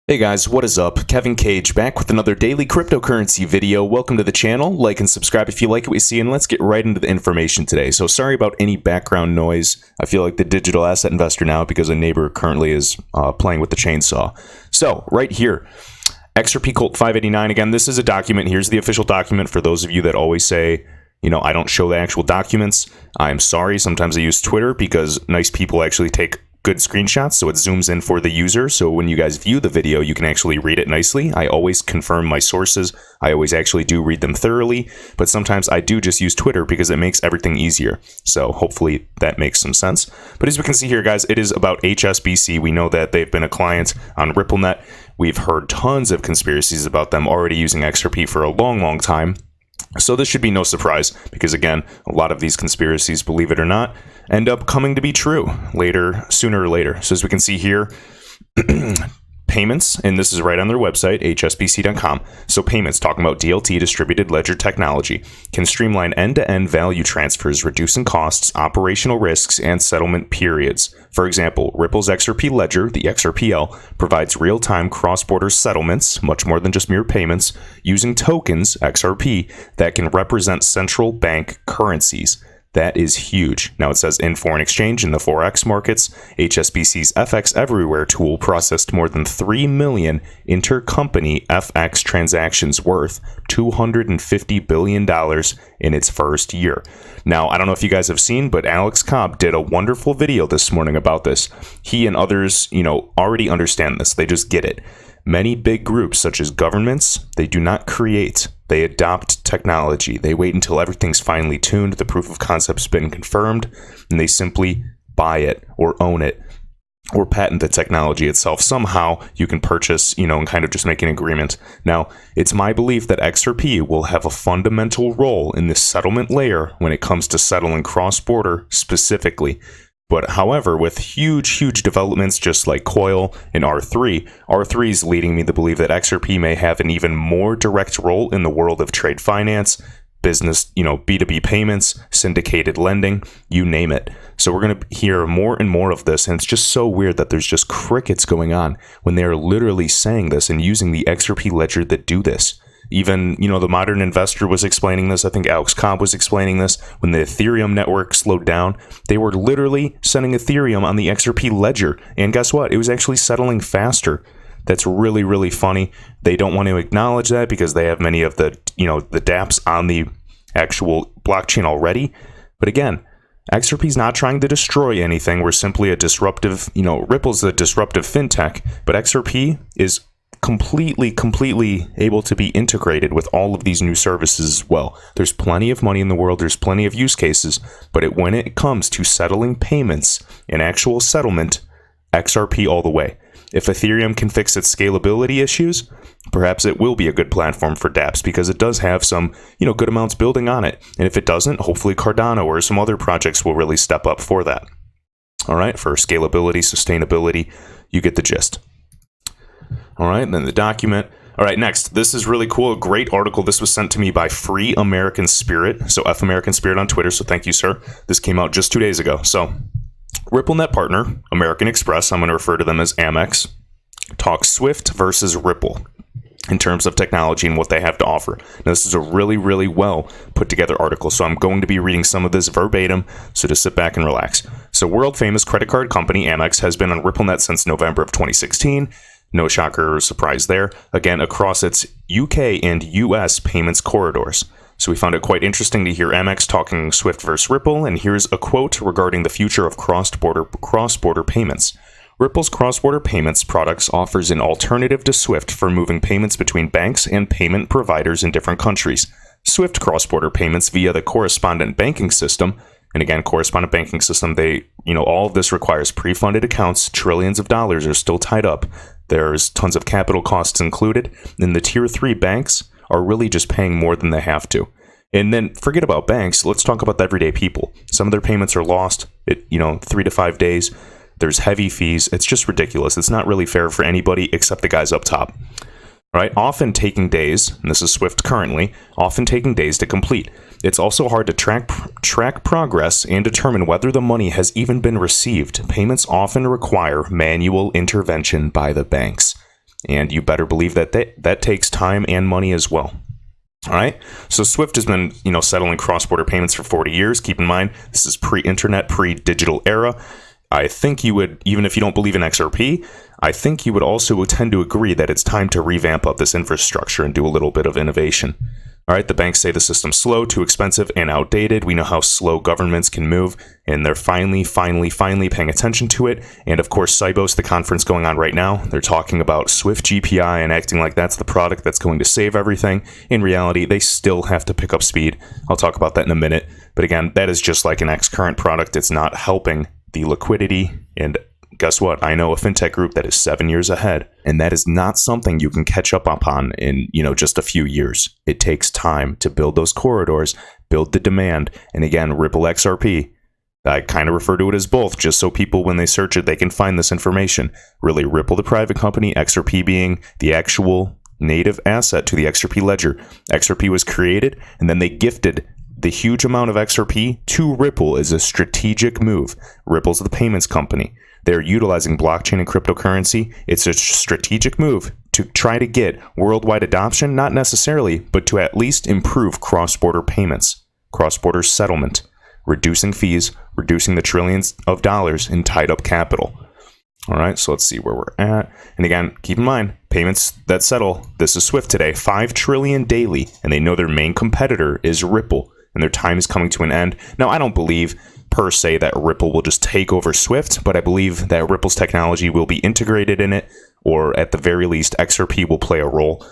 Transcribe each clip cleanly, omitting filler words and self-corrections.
Hey guys, what is up? Kevin Cage back with another daily cryptocurrency video. Welcome to the channel. Like and subscribe if you like what we see, and let's get right into the information today. So sorry about any background noise. I feel like the digital asset investor now because a neighbor currently is playing with the chainsaw. So right here, XRP Colt 589. Again, this is a document. Here's the official document for those of you that always say, I don't show the actual documents. I'm sorry. Sometimes I use Twitter because nice people actually take good screenshots, so it zooms in for the user. So when you guys view the video, you can actually read it nicely. I always confirm my sources. I always actually do read them thoroughly, but sometimes I do just use Twitter because it makes everything easier. So hopefully that makes some sense. But as we can see here, guys, it is about HSBC. We know that they've been a client on RippleNet. We've heard tons of conspiracies about them already using XRP for a long time. So this should be no surprise because, again, a lot of these conspiracies, believe it or not, end up coming to be true sooner or later. So as we can see here, payments, and this is right on their website, hsbc.com. So payments, talking about DLT, distributed ledger technology, can streamline end-to-end value transfers, reducing costs, operational risks, and settlement periods. For example, Ripple's XRP ledger, the XRPL, provides real-time cross-border settlements, much more than just mere payments, using tokens, XRP, that can represent central bank currencies. That is huge. Now it says in foreign exchange in the Forex markets, HSBC's FX Everywhere tool processed more than 3 million intercompany FX transactions worth $250 billion in its first year. Now, I don't know if you guys have seen, but Alex Cobb did a wonderful video this morning about this. He and others, already understand this. They just get it. Many big groups, such as governments, they do not create. They adopt technology. They wait until everything's finely tuned, the proof of concept's been confirmed, and they simply buy it or own it or patent the technology itself. Somehow you can purchase, and kind of just make an agreement. Now, it's my belief that XRP will have a fundamental role in this settlement layer when it comes to settling cross-border specifically. But however, with huge developments just like Coil and R3 is leading me to believe that XRP may have an even more direct role in the world of trade finance, business, B2B payments, syndicated lending, you name it. So we're going to hear more and more of this, and it's just so weird that there's just crickets going on when they are literally saying this and using the XRP ledger that do this. Even, the modern investor was explaining this. I think Alex Cobb was explaining this. When the Ethereum network slowed down, they were literally sending Ethereum on the XRP ledger. And guess what? It was actually settling faster. That's really funny. They don't want to acknowledge that because they have many of the, the dApps on the actual blockchain already. But again, XRP is not trying to destroy anything. We're simply a disruptive, Ripple's a disruptive fintech, but XRP is completely able to be integrated with all of these new services as well. There's plenty of money in the world, there's plenty of use cases, but when it comes to settling payments and actual settlement, XRP all the way. If Ethereum can fix its scalability issues, perhaps it will be a good platform for dApps because it does have some, good amounts building on it. And if it doesn't, hopefully Cardano or some other projects will really step up for that. All right, for scalability, sustainability, you get the gist. All right, and then the document. All right, next, this is really cool. A great article. This was sent to me by Free American Spirit. So F American Spirit on Twitter. So thank you, sir. This came out just 2 days ago. So RippleNet partner, American Express, I'm going to refer to them as Amex, talks Swift versus Ripple in terms of technology and what they have to offer. Now, this is a really well put together article. So I'm going to be reading some of this verbatim. So just sit back and relax. So world famous credit card company Amex has been on RippleNet since November of 2016. No shocker or surprise there. Again, across its UK and US payments corridors. So we found it quite interesting to hear Amex talking Swift versus Ripple, and here's a quote regarding the future of cross-border payments. Ripple's cross-border payments products offers an alternative to Swift for moving payments between banks and payment providers in different countries. Swift cross-border payments via the correspondent banking system. And again, correspondent banking system, all of this requires pre-funded accounts. Trillions of dollars are still tied up. There's tons of capital costs included. And the tier 3 banks are really just paying more than they have to. And then forget about banks. Let's talk about the everyday people. Some of their payments are lost at, 3 to 5 days. There's heavy fees. It's just ridiculous. It's not really fair for anybody except the guys up top. Right? Often taking days, and this is Swift currently, often taking days to complete. It's also hard to track progress and determine whether the money has even been received. Payments often require manual intervention by the banks. And you better believe that that takes time and money as well. All right. So Swift has been, settling cross-border payments for 40 years. Keep in mind, this is pre-internet, pre-digital era. I think you would, even if you don't believe in XRP, I think you would also tend to agree that it's time to revamp up this infrastructure and do a little bit of innovation. All right, the banks say the system's slow, too expensive, and outdated. We know how slow governments can move, and they're finally paying attention to it. And of course, Sibos, the conference going on right now, they're talking about Swift GPI and acting like that's the product that's going to save everything. In reality, they still have to pick up speed. I'll talk about that in a minute. But again, that is just like an X-Current product. It's not helping the liquidity. And guess what? I know a fintech group that is 7 years ahead, and that is not something you can catch up upon in, just a few years. It takes time to build those corridors, build the demand. And again, Ripple XRP, I kind of refer to it as both, just so people, when they search it, they can find this information. Really, Ripple, the private company, XRP being the actual native asset to the XRP ledger. XRP was created, and then they gifted the huge amount of XRP to Ripple as a strategic move. Ripple's the payments company. They're utilizing blockchain and cryptocurrency. It's a strategic move to try to get worldwide adoption, not necessarily, but to at least improve cross-border payments, cross-border settlement, reducing fees, reducing the trillions of dollars in tied-up capital. All right, so let's see where we're at. And again, keep in mind, payments that settle, this is Swift today, $5 trillion daily, and they know their main competitor is Ripple, and their time is coming to an end. Now, I don't believe per se that Ripple will just take over Swift, but I believe that Ripple's technology will be integrated in it, or at the very least, XRP will play a role,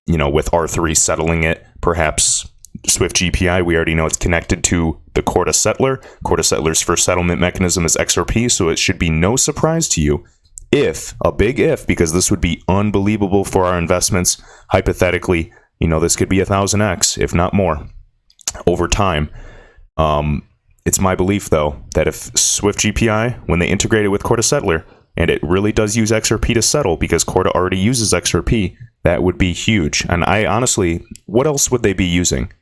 with R3 settling it. Perhaps Swift GPI, we already know it's connected to the Corda Settler. Corda Settler's first settlement mechanism is XRP, so it should be no surprise to you if, a big if, because this would be unbelievable for our investments. Hypothetically, this could be 1,000x, if not more, over time. It's my belief, though, that if Swift GPI, when they integrate it with Corda Settler, and it really does use XRP to settle because Corda already uses XRP, that would be huge. And I honestly, what else would they be using?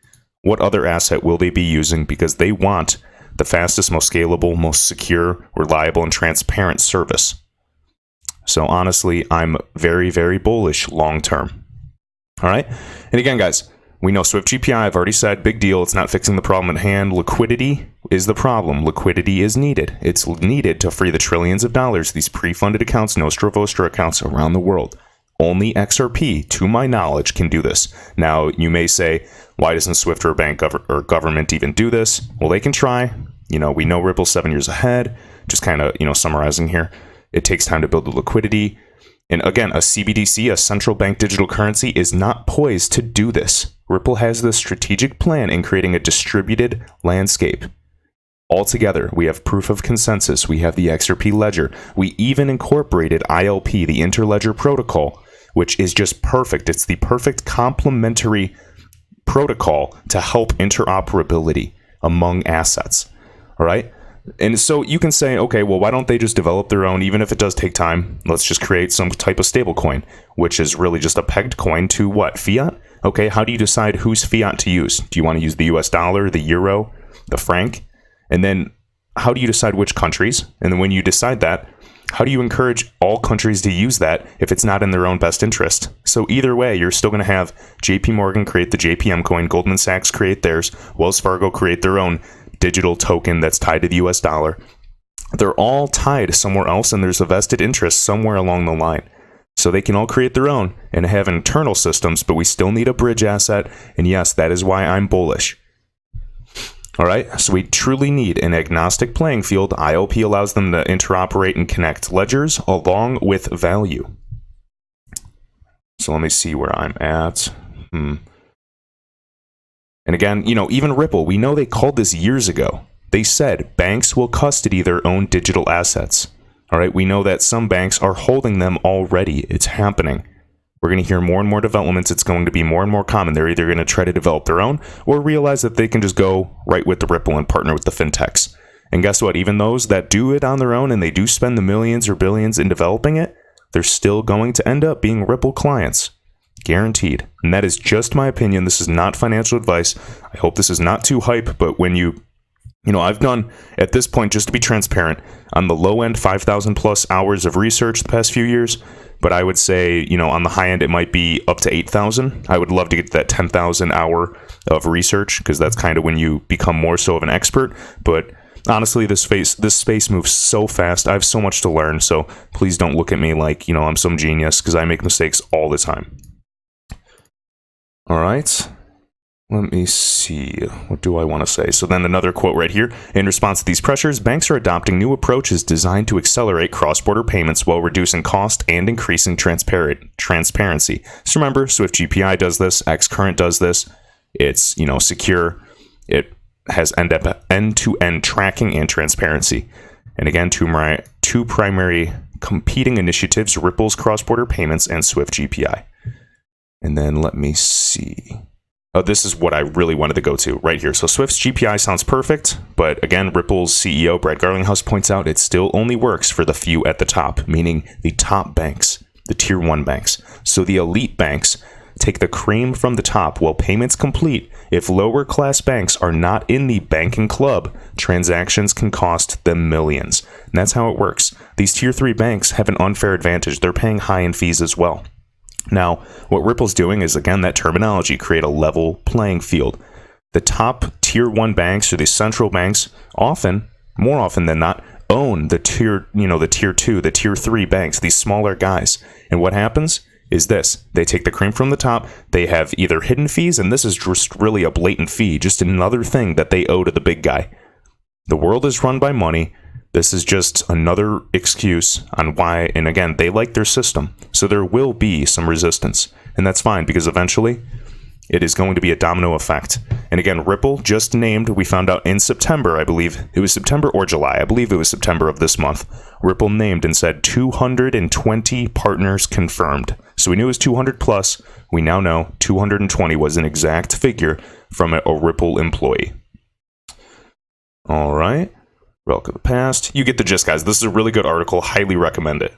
What other asset will they be using? Because they want the fastest, most scalable, most secure, reliable, and transparent service. So honestly, I'm very, very bullish long term. All right. And again, guys, we know Swift GPI, I've already said, big deal. It's not fixing the problem at hand. Liquidity is the problem. Liquidity is needed. It's needed to free the trillions of dollars, these pre-funded accounts, Nostra Vostra accounts around the world. Only XRP, to my knowledge, can do this. Now, you may say, why doesn't Swift or a bank or government even do this? Well, they can try. We know Ripple's 7 years ahead. Just kind of, summarizing here. It takes time to build the liquidity. And again, a CBDC, a central bank digital currency, is not poised to do this. Ripple has this strategic plan in creating a distributed landscape. Altogether, we have proof of consensus. We have the XRP ledger. We even incorporated ILP, the interledger protocol, which is just perfect. It's the perfect complementary protocol to help interoperability among assets. All right? And so you can say, okay, well, why don't they just develop their own, even if it does take time? Let's just create some type of stable coin, which is really just a pegged coin to what? Fiat? Okay, how do you decide whose fiat to use? Do you want to use the US dollar, the euro, the franc? And then how do you decide which countries? And then when you decide that, how do you encourage all countries to use that if it's not in their own best interest? So either way, you're still going to have JP Morgan create the JPM coin, Goldman Sachs create theirs, Wells Fargo create their own digital token that's tied to the US dollar. They're all tied somewhere else, and there's a vested interest somewhere along the line. So they can all create their own and have internal systems, but we still need a bridge asset. And yes, that is why I'm bullish. All right, so we truly need an agnostic playing field. ILP allows them to interoperate and connect ledgers along with value. So let me see where I'm at. And again, even Ripple, we know they called this years ago. They said banks will custody their own digital assets. All right, we know that some banks are holding them already. It's happening. We're going to hear more and more developments. It's going to be more and more common. They're either going to try to develop their own or realize that they can just go right with the Ripple and partner with the fintechs. And guess what? Even those that do it on their own and they do spend the millions or billions in developing it, they're still going to end up being Ripple clients. Guaranteed. And that is just my opinion. This is not financial advice. I hope this is not too hype, but when I've done, at this point, just to be transparent, on the low end, 5,000 plus hours of research the past few years. but I would say, on the high end, it might be up to 8,000. I would love to get to that 10,000 hour of research, because that's kind of when you become more so of an expert. But honestly, this space moves so fast. I have so much to learn. So please don't look at me like, I'm some genius, because I make mistakes all the time. All right. Let me see. What do I want to say? So then another quote right here. In response to these pressures, banks are adopting new approaches designed to accelerate cross-border payments while reducing cost and increasing transparency. So remember, Swift GPI does this. Xcurrent does this. It's, secure. It has end-to-end tracking and transparency. And again, two primary competing initiatives, Ripple's cross-border payments and Swift GPI. And then let me see. Oh, this is what I really wanted to go to right here. So Swift's GPI sounds perfect, but again, Ripple's CEO, Brad Garlinghouse, points out it still only works for the few at the top, meaning the top banks, the tier 1 banks. So the elite banks take the cream from the top while payments complete. If lower class banks are not in the banking club, transactions can cost them millions. And that's how it works. These tier 3 banks have an unfair advantage. They're paying high in fees as well. Now, what Ripple's doing is, again, that terminology, create a level playing field. The top tier 1 banks, or the central banks, more often than not, own the tier 2, the tier 3 banks, these smaller guys. And what happens is this: they take the cream from the top. They have either hidden fees, and this is just really a blatant fee, just another thing that they owe to the big guy. The world is run by money. This is just another excuse on why, and again, they like their system. So there will be some resistance, and that's fine, because eventually it is going to be a domino effect. And again, Ripple just named, we found out in September, I believe it was September or July, I believe it was September of this month, Ripple named and said 220 partners confirmed. So we knew it was 200 plus. We now know 220 was an exact figure from a Ripple employee. All right. Relic of the past. You get the gist, guys. This is a really good article. Highly recommend it.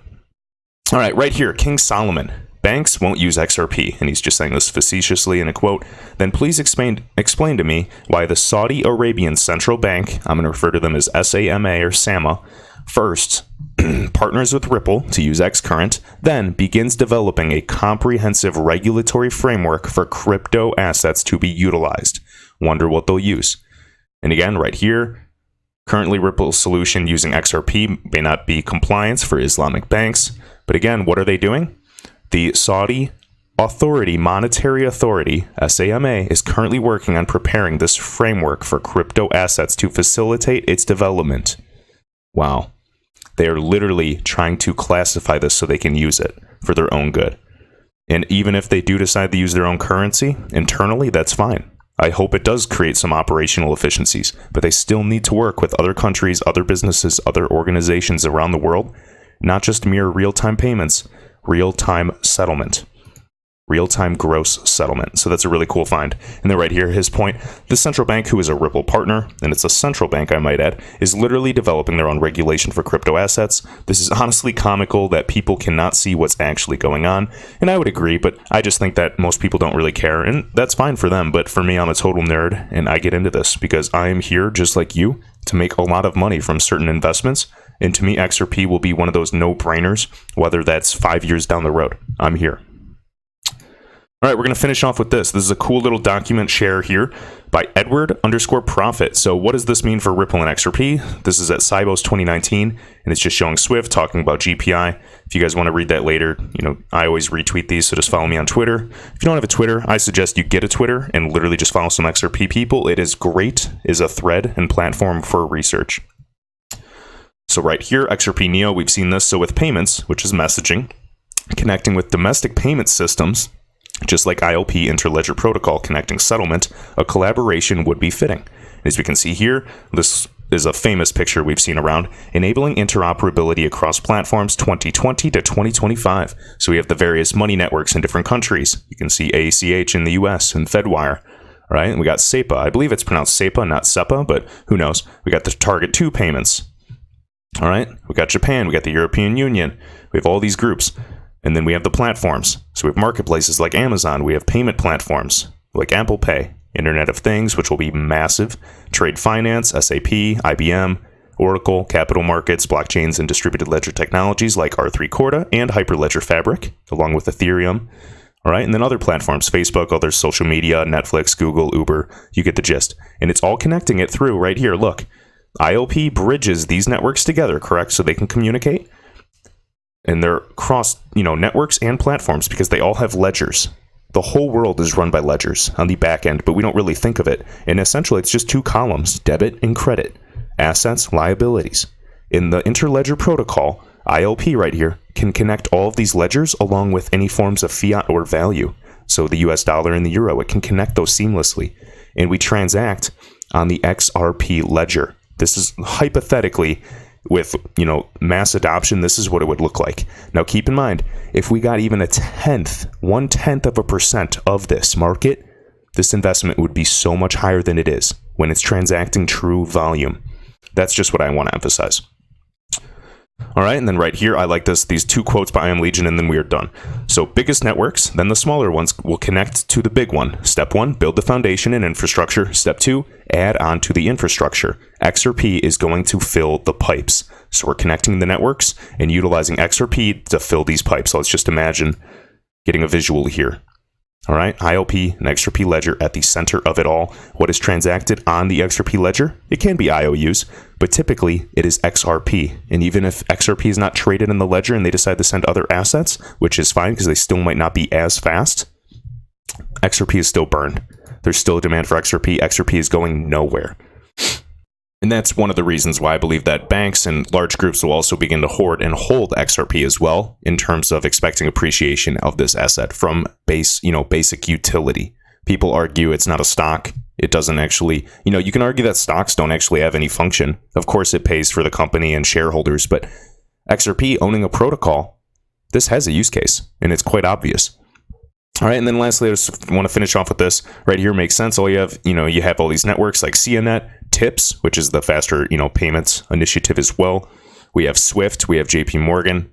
All right, right here, King Solomon. Banks won't use XRP, and he's just saying this facetiously in a quote. Then please explain to me why the Saudi Arabian Central Bank, I'm going to refer to them as SAMA or SAMA, first partners with Ripple to use Xcurrent, then begins developing a comprehensive regulatory framework for crypto assets to be utilized. Wonder what they'll use. And again, right here, currently, Ripple's solution using XRP may not be compliance for Islamic banks. But again, what are they doing? The Saudi Monetary Authority, SAMA, is currently working on preparing this framework for crypto assets to facilitate its development. Wow. They are literally trying to classify this so they can use it for their own good. And even if they do decide to use their own currency internally, that's fine. I hope it does create some operational efficiencies, but they still need to work with other countries, other businesses, other organizations around the world, not just mere real-time payments, real-time settlement, real-time gross settlement. So that's a really cool find. And then right here, his point, the central bank, who is a Ripple partner, and it's a central bank, I might add, is literally developing their own regulation for crypto assets. This is honestly comical that people cannot see what's actually going on. And I would agree, but I just think that most people don't really care, and that's fine for them. But for me, I'm a total nerd, and I get into this because I am here, just like you, to make a lot of money from certain investments. And to me, XRP will be one of those no-brainers, whether that's 5 years down the road. I'm here. All right, we're going to finish off with this. This is a cool little document share here by Edward_Profit. So what does this mean for Ripple and XRP? This is at Cybos 2019, and it's just showing Swift, talking about GPI. If you guys want to read that later, I always retweet these, so just follow me on Twitter. If you don't have a Twitter, I suggest you get a Twitter and literally just follow some XRP people. It is great, is a thread and platform for research. So right here, XRP Neo, we've seen this. So with payments, which is messaging, connecting with domestic payment systems, just like ILP, Interledger Protocol, connecting settlement, a collaboration would be fitting. As we can see here, this is a famous picture we've seen around, enabling interoperability across platforms 2020 to 2025. So we have the various money networks in different countries. You can see ACH in the US and Fedwire, right? And we got SEPA. I believe it's pronounced SEPA, not SEPA, but who knows? We got the Target 2 payments. All right, we got Japan, we got the European Union. We have all these groups. And then we have the platforms. So we have marketplaces like Amazon. We have payment platforms like Apple Pay, Internet of Things, which will be massive, trade finance, SAP, IBM, Oracle, capital markets, blockchains, and distributed ledger technologies like R3 Corda and Hyperledger Fabric, along with Ethereum. All right, and then other platforms, Facebook, other social media, Netflix, Google, Uber, you get the gist. And it's all connecting it through right here. Look, IOP bridges these networks together, correct? So they can communicate. And they're across, networks and platforms because they all have ledgers. The whole world is run by ledgers on the back end, but we don't really think of it. And essentially, it's just two columns, debit and credit, assets, liabilities. In the interledger protocol, IOP right here can connect all of these ledgers along with any forms of fiat or value. So the US dollar and the euro, it can connect those seamlessly. And we transact on the XRP ledger. This is hypothetically with, mass adoption, this is what it would look like. Now keep in mind, if we got even 1/10% of this market, this investment would be so much higher than it is when it's transacting true volume. That's just what I want to emphasize. All right, and then right here, I like these two quotes by I Am Legion, and then we are done. So biggest networks, then the smaller ones will connect to the big one. Step 1, build the foundation and infrastructure. Step 2, add on to the infrastructure. XRP is going to fill the pipes. So we're connecting the networks and utilizing XRP to fill these pipes. So let's just imagine getting a visual here. All right, IOP and XRP ledger at the center of it all. What is transacted on the XRP ledger? It can be IOUs, but typically it is XRP. And even if XRP is not traded in the ledger and they decide to send other assets, which is fine because they still might not be as fast, XRP is still burned. There's still a demand for XRP. XRP is going nowhere. And that's one of the reasons why I believe that banks and large groups will also begin to hoard and hold XRP as well, in terms of expecting appreciation of this asset from basic utility. People argue it's not a stock. It doesn't actually, you can argue that stocks don't actually have any function. Of course, it pays for the company and shareholders, but XRP owning a protocol, this has a use case, and it's quite obvious. All right, and then lastly, I just want to finish off with this. Right here makes sense. All you have, you have all these networks like CNET, TIPS, which is the faster, payments initiative as well. We have Swift, we have JP Morgan.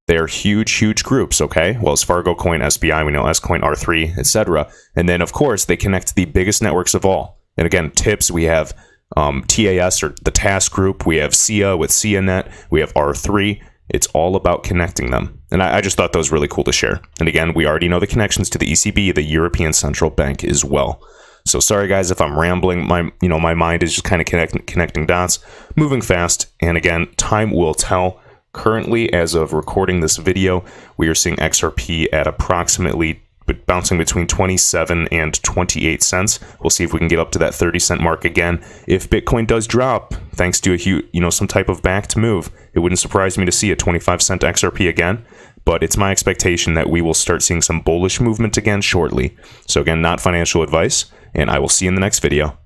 They're huge groups, okay? Wells Fargo Coin, SBI, we know S-Coin, R3, etc. And then, of course, they connect the biggest networks of all. And again, TIPS, we have TAS, or the TAS group. We have SIA with CNET. We have R3. It's all about connecting them. And I just thought that was really cool to share. And again, we already know the connections to the ECB, the European Central Bank as well. So sorry guys if I'm rambling. My mind is just kind of connecting dots, moving fast. And again, time will tell. Currently, as of recording this video, we are seeing XRP at approximately bouncing between 27 and 28 cents. We'll see if we can get up to that 30-cent mark again. If Bitcoin does drop, thanks to a huge, some type of backed move, it wouldn't surprise me to see a 25-cent XRP again. But it's my expectation that we will start seeing some bullish movement again shortly. So again, not financial advice, and I will see you in the next video.